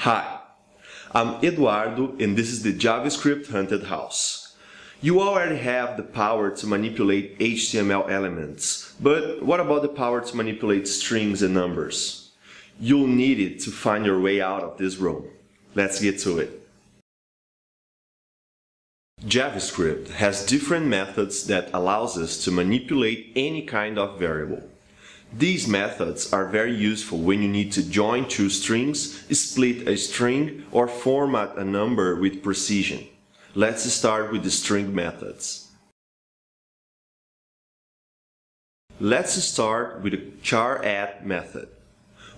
Hi, I'm Eduardo and this is the JavaScript Haunted House. You already have the power to manipulate HTML elements, but what about the power to manipulate strings and numbers? You'll need it to find your way out of this room. Let's get to it. JavaScript has different methods that allows us to manipulate any kind of variable. These methods are very useful when you need to join two strings, split a string, or format a number with precision. Let's start with the string methods. Let's start with the char_add method.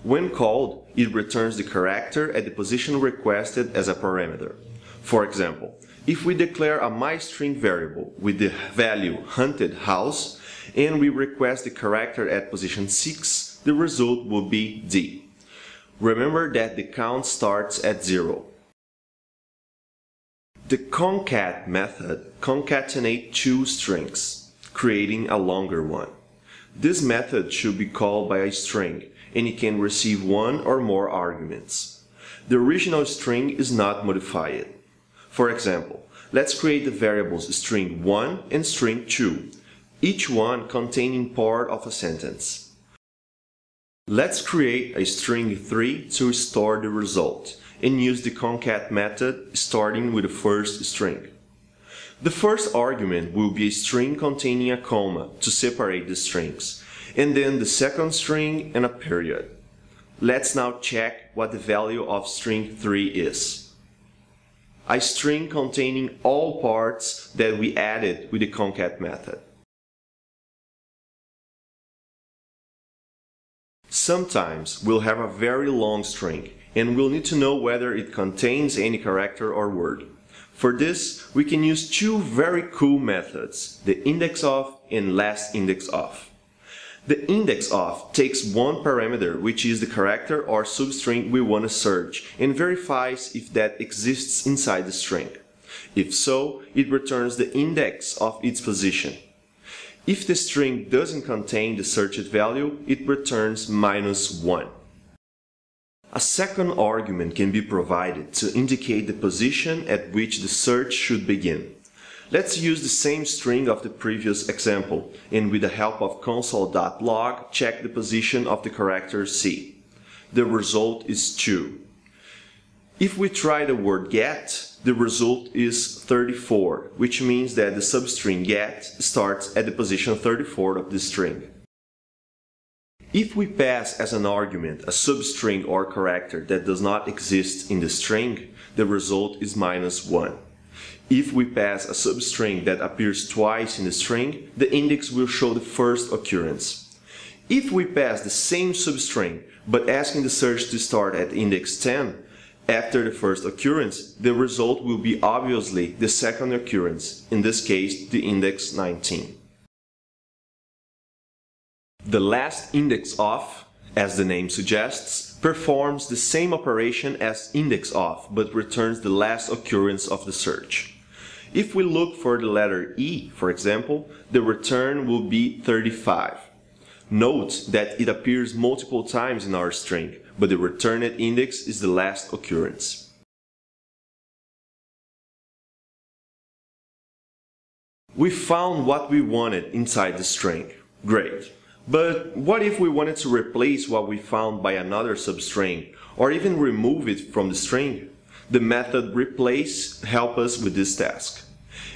When called, it returns the character at the position requested as a parameter. For example, if we declare a myString variable with the value haunted house and we request the character at position 6, the result will be D. Remember that the count starts at 0. The concat method concatenates two strings, creating a longer one. This method should be called by a string, and it can receive one or more arguments. The original string is not modified. For example, let's create the variables string 1 and string 2, each one containing part of a sentence. Let's create a string 3 to store the result and use the concat method starting with the first string. The first argument will be a string containing a comma to separate the strings, and then the second string and a period. Let's now check what the value of string 3 is. A string containing all parts that we added with the concat method. Sometimes we'll have a very long string and we'll need to know whether it contains any character or word. For this, we can use two very cool methods, the indexOf and lastIndexOf. The indexOf takes one parameter, which is the character or substring we want to search, and verifies if that exists inside the string. If so, it returns the index of its position. If the string doesn't contain the searched value, it returns -1. A second argument can be provided to indicate the position at which the search should begin. Let's use the same string of the previous example, and with the help of console.log, check the position of the character C. The result is 2. If we try the word get, the result is 34, which means that the substring get starts at the position 34 of the string. If we pass as an argument a substring or character that does not exist in the string, the result is -1. If we pass a substring that appears twice in the string, the index will show the first occurrence. If we pass the same substring, but asking the search to start at index 10, after the first occurrence, the result will be obviously the second occurrence, in this case the index 19. The lastIndexOf, as the name suggests, performs the same operation as indexOf, but returns the last occurrence of the search. If we look for the letter E, for example, the return will be 35. Note that it appears multiple times in our string, but the returned index is the last occurrence. We found what we wanted inside the string. Great. But what if we wanted to replace what we found by another substring, or even remove it from the string? The method replace helps us with this task.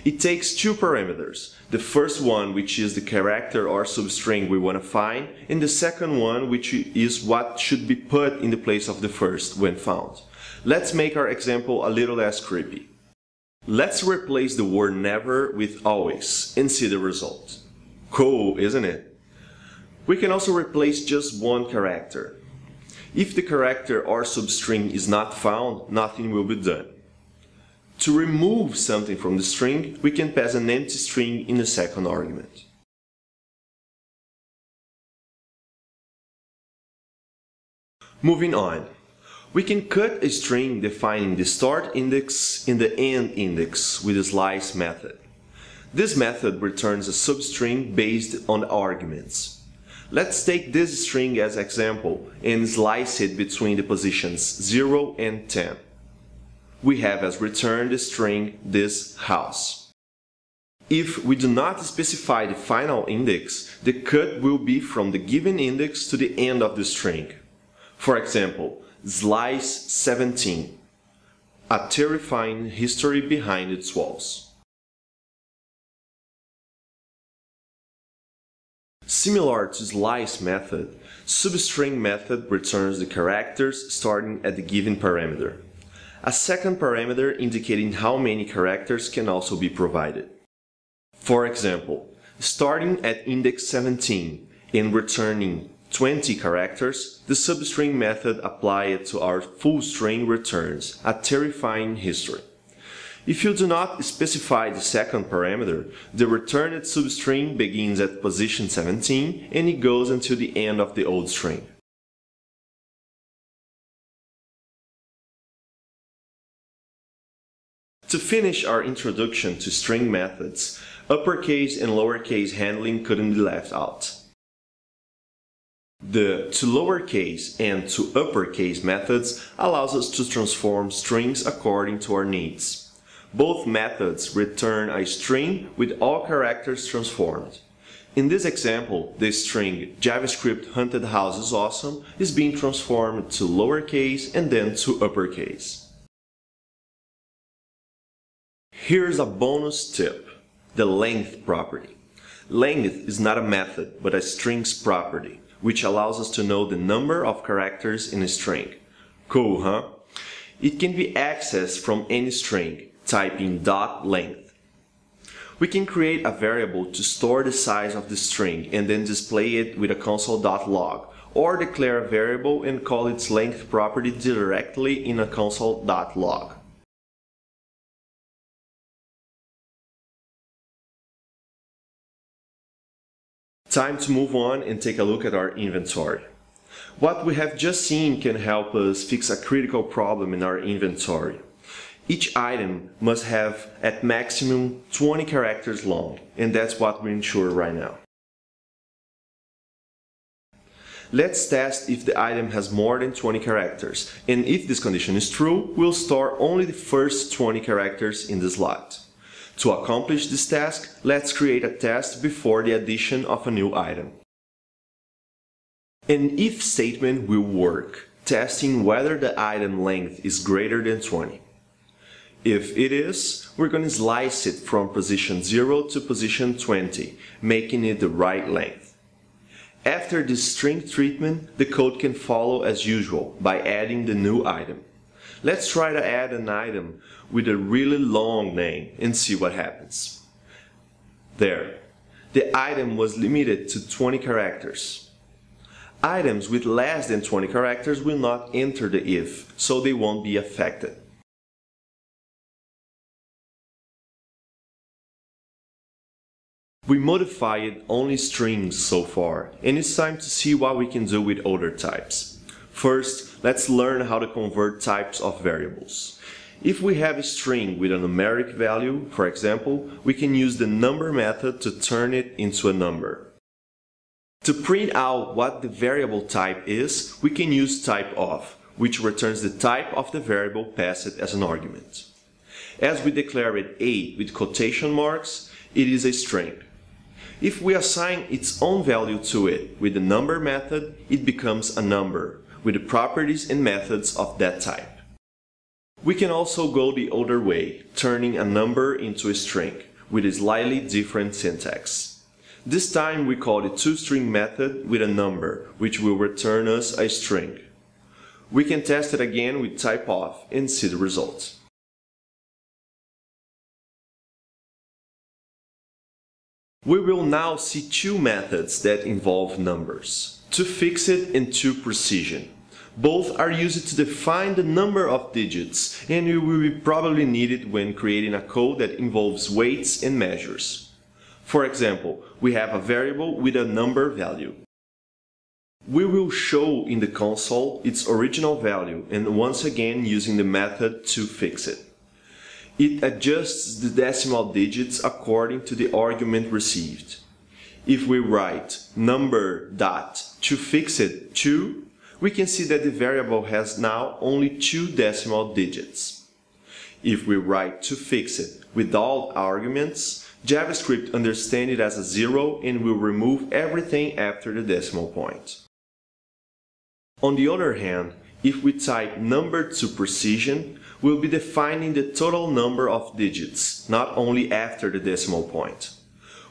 It takes two parameters, the first one which is the character or substring we want to find, and the second one which is what should be put in the place of the first when found. Let's make our example a little less creepy. Let's replace the word never with always and see the result. Cool, isn't it? We can also replace just one character. If the character or substring is not found, nothing will be done. To remove something from the string, we can pass an empty string in the second argument. Moving on, we can cut a string defining the start index and the end index with the slice method. This method returns a substring based on the arguments. Let's take this string as example and slice it between the positions 0 and 10. We have as return the string this house. If we do not specify the final index, the cut will be from the given index to the end of the string. For example, slice 17, a terrifying history behind its walls. Similar to slice method, substring method returns the characters starting at the given parameter. A second parameter indicating how many characters can also be provided. For example, starting at index 17 and returning 20 characters, the substring method applied to our full string returns a terrifying history. If you do not specify the second parameter, the returned substring begins at position 17 and it goes until the end of the old string. To finish our introduction to string methods, uppercase and lowercase handling couldn't be left out. The to lowercase and to uppercase methods allows us to transform strings according to our needs. Both methods return a string with all characters transformed. In this example, the string JavaScript Haunted House is awesome is being transformed to lowercase and then to uppercase. Here's a bonus tip, the length property. Length is not a method, but a string's property, which allows us to know the number of characters in a string. Cool, huh? It can be accessed from any string, typing .length. We can create a variable to store the size of the string and then display it with a console.log, or declare a variable and call its length property directly in a console.log. Time to move on and take a look at our inventory. What we have just seen can help us fix a critical problem in our inventory. Each item must have at maximum 20 characters long, and that's what we ensure right now. Let's test if the item has more than 20 characters, and if this condition is true, we'll store only the first 20 characters in the slot. To accomplish this task, let's create a test before the addition of a new item. An if statement will work, testing whether the item length is greater than 20. If it is, we're going to slice it from position 0 to position 20, making it the right length. After this string treatment, the code can follow as usual by adding the new item. Let's try to add an item with a really long name and see what happens. There, the item was limited to 20 characters. Items with less than 20 characters will not enter the if, so they won't be affected. We modified only strings so far, and it's time to see what we can do with other types. First, let's learn how to convert types of variables. If we have a string with a numeric value, for example, we can use the number method to turn it into a number. To print out what the variable type is, we can use typeOf, which returns the type of the variable passed as an argument. As we declare it A with quotation marks, it is a string. If we assign its own value to it with the number method, it becomes a number, with the properties and methods of that type. We can also go the other way, turning a number into a string, with a slightly different syntax. This time we call the toString method with a number, which will return us a string. We can test it again with typeOf and see the results. We will now see two methods that involve numbers, toFixit and toPrecision. Both are used to define the number of digits, and it will be probably needed when creating a code that involves weights and measures. For example, we have a variable with a number value. We will show in the console its original value, and once again using the method toFixit. It adjusts the decimal digits according to the argument received. If we write number dot to fix it 2, we can see that the variable has now only 2 decimal digits. If we write to fix it without arguments, JavaScript understands it as a 0 and will remove everything after the decimal point. On the other hand, if we type number to precision, we'll be defining the total number of digits, not only after the decimal point.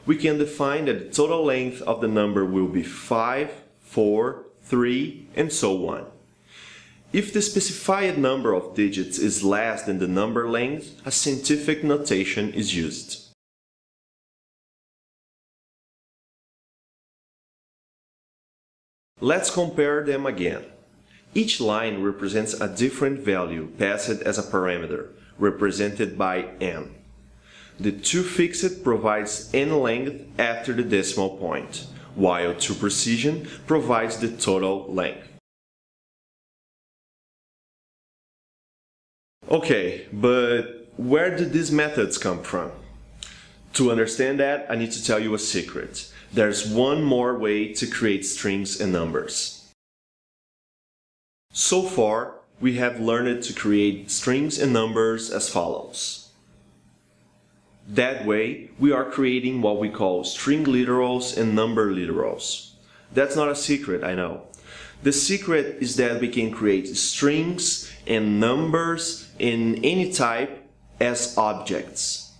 We can define that the total length of the number will be 5, 4, 3, and so on. If the specified number of digits is less than the number length, a scientific notation is used. Let's compare them again. Each line represents a different value passed as a parameter, represented by n. The toFixit provides n length after the decimal point, while toPrecision provides the total length. Okay, but where did these methods come from? To understand that, I need to tell you a secret. There's one more way to create strings and numbers. So far, we have learned to create strings and numbers as follows. That way, we are creating what we call string literals and number literals. That's not a secret, I know. The secret is that we can create strings and numbers in any type as objects.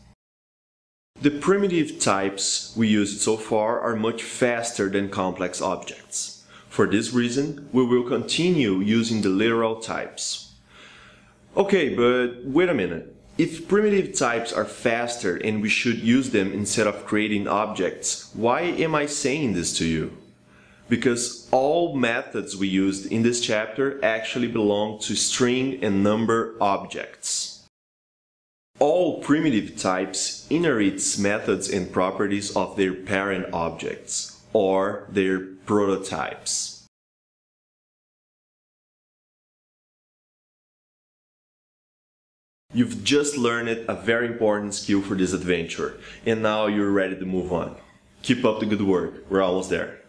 The primitive types we used so far are much faster than complex objects. For this reason, we will continue using the literal types. Okay, but wait a minute. If primitive types are faster and we should use them instead of creating objects, why am I saying this to you? Because all methods we used in this chapter actually belong to string and number objects. All primitive types inherit methods and properties of their parent objects, or their prototypes. You've just learned a very important skill for this adventure, and now you're ready to move on. Keep up the good work, we're almost there.